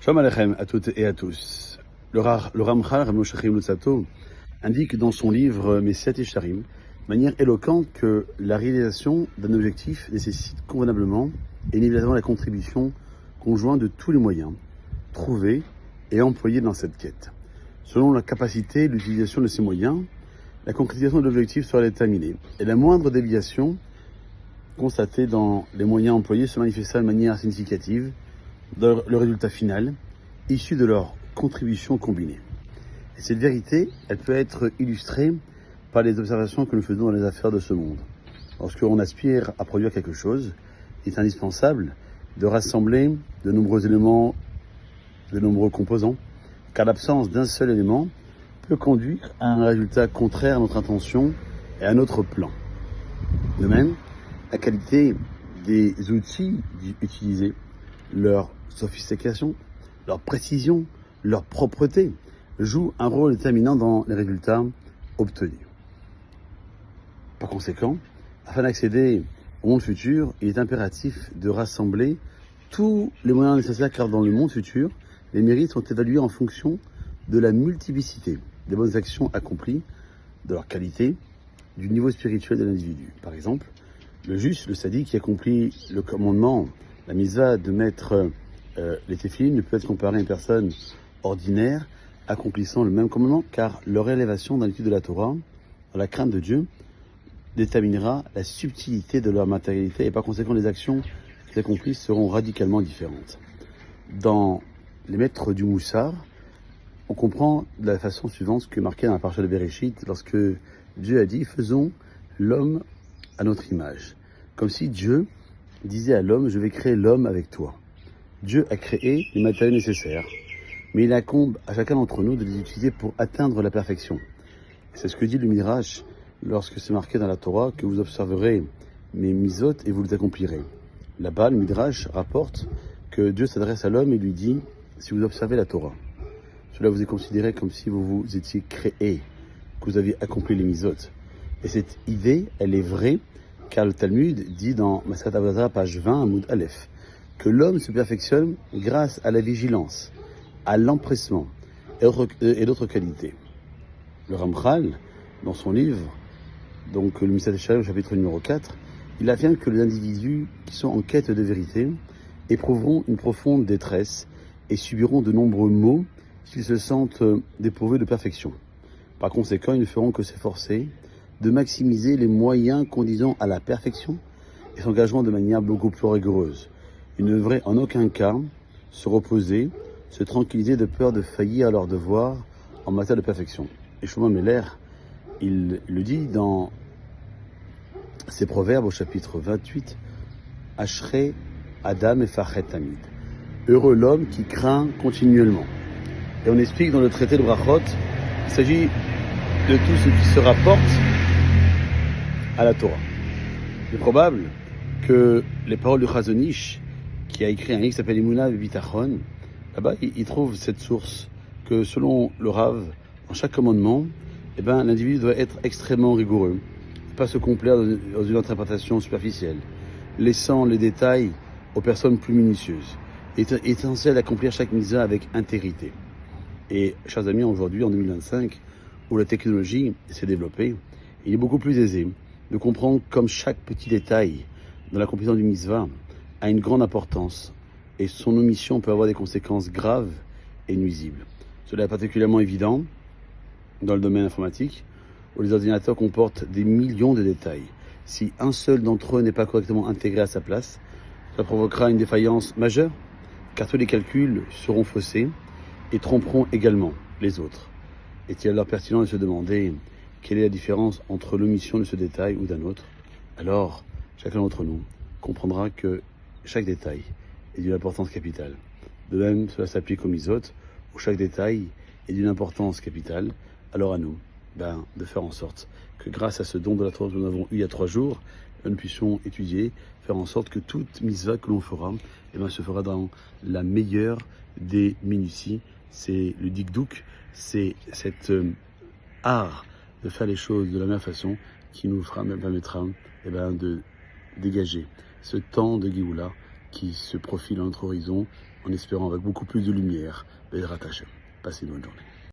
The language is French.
Shalom Aleichem à toutes et à tous. Le Ramchal, Rav Moshe Chaim Luzzatto, indique dans son livre Messiat Yesharim, de manière éloquente, que la réalisation d'un objectif nécessite convenablement et inévitablement la contribution conjointe de tous les moyens trouvés et employés dans cette quête. Selon la capacité et l'utilisation de ces moyens, la concrétisation de l'objectif sera déterminée et la moindre déviation constatée dans les moyens employés se manifestera de manière significative dans le résultat final, issu de leur contribution combinée. Et cette vérité, elle peut être illustrée par les observations que nous faisons dans les affaires de ce monde. Lorsque l'on aspire à produire quelque chose, il est indispensable de rassembler de nombreux éléments, de nombreux composants, car l'absence d'un seul élément peut conduire à un résultat contraire à notre intention et à notre plan. De même, la qualité des outils utilisés, leur sophistication, leur précision, leur propreté jouent un rôle déterminant dans les résultats obtenus. Par conséquent, afin d'accéder au monde futur, il est impératif de rassembler tous les moyens nécessaires, car dans le monde futur, les mérites sont évalués en fonction de la multiplicité des bonnes actions accomplies, de leur qualité, du niveau spirituel de l'individu. Par exemple, le juste, le sadique qui accomplit le commandement, la mitzvah de mettre les téphilines ne peut être comparé à une personne ordinaire accomplissant le même commandement, car leur élévation dans l'étude de la Torah, dans la crainte de Dieu, déterminera la subtilité de leur matérialité et par conséquent les actions qu'ils accomplissent seront radicalement différentes. Dans les maîtres du Moussar, on comprend de la façon suivante ce que est marqué dans la parasha de Bereshit, lorsque Dieu a dit « Faisons l'homme à notre image », comme si Dieu disait à l'homme « Je vais créer l'homme avec toi ». Dieu a créé les matériaux nécessaires, mais il incombe à chacun d'entre nous de les utiliser pour atteindre la perfection. C'est ce que dit le Midrash lorsque c'est marqué dans la Torah que vous observerez mes misot et vous les accomplirez. Là-bas, le Midrash rapporte que Dieu s'adresse à l'homme et lui dit « Si vous observez la Torah, cela vous est considéré comme si vous vous étiez créé, que vous aviez accompli les misot. » Et cette idée, elle est vraie, car le Talmud dit dans Masat Avazah, page 20, Amoud Aleph, que l'homme se perfectionne grâce à la vigilance, à l'empressement et d'autres qualités. Le Ramchal, dans son livre, donc le Messiat Yesharim, chapitre numéro 4, il affirme que les individus qui sont en quête de vérité éprouveront une profonde détresse et subiront de nombreux maux s'ils se sentent dépourvus de perfection. Par conséquent, ils ne feront que s'efforcer de maximiser les moyens conduisant à la perfection et s'engageront de manière beaucoup plus rigoureuse. Ils ne devraient en aucun cas se reposer, se tranquilliser de peur de faillir à leur devoir en matière de perfection. Et Shlomo Meller, il le dit dans ses proverbes au chapitre 28, « Ashrei Adam Mefachet Tamid » heureux l'homme qui craint continuellement. Et on explique dans le traité de Brachot qu'il s'agit de tout ce qui se rapporte à la Torah. Il est probable que les paroles du Chazon Ish, qui a écrit un livre qui s'appelle Emunah V'Bitachon, là-bas il trouve cette source que selon le Rav, dans chaque commandement, l'individu doit être extrêmement rigoureux, pas se complaire dans une interprétation superficielle, laissant les détails aux personnes plus minutieuses. Il est essentiel d'accomplir chaque mitzvah avec intégrité. Et, chers amis, aujourd'hui, en 2025, où la technologie s'est développée, il est beaucoup plus aisé de comprendre comme chaque petit détail dans l'accomplissement du mitzvah a une grande importance et son omission peut avoir des conséquences graves et nuisibles. Cela est particulièrement évident dans le domaine informatique, où les ordinateurs comportent des millions de détails. Si un seul d'entre eux n'est pas correctement intégré à sa place, ça provoquera une défaillance majeure, car tous les calculs seront faussés et tromperont également les autres. Est-il alors pertinent de se demander quelle est la différence entre l'omission de ce détail ou d'un autre? Alors, chacun d'entre nous comprendra que chaque détail est d'une importance capitale. De même, cela s'applique aux misotes, où chaque détail est d'une importance capitale. Alors à nous, de faire en sorte que grâce à ce don de la Torah que nous avons eu il y a 3 jours, nous puissions étudier, faire en sorte que toute mitzvah que l'on fera, se fera dans la meilleure des minuties. C'est le dikdouk, c'est cet art de faire les choses de la meilleure façon qui nous permettra de dégager ce temps de Géoula qui se profile à notre horizon, en espérant avec beaucoup plus de lumière. Bezrat Hashem. Passez une bonne journée.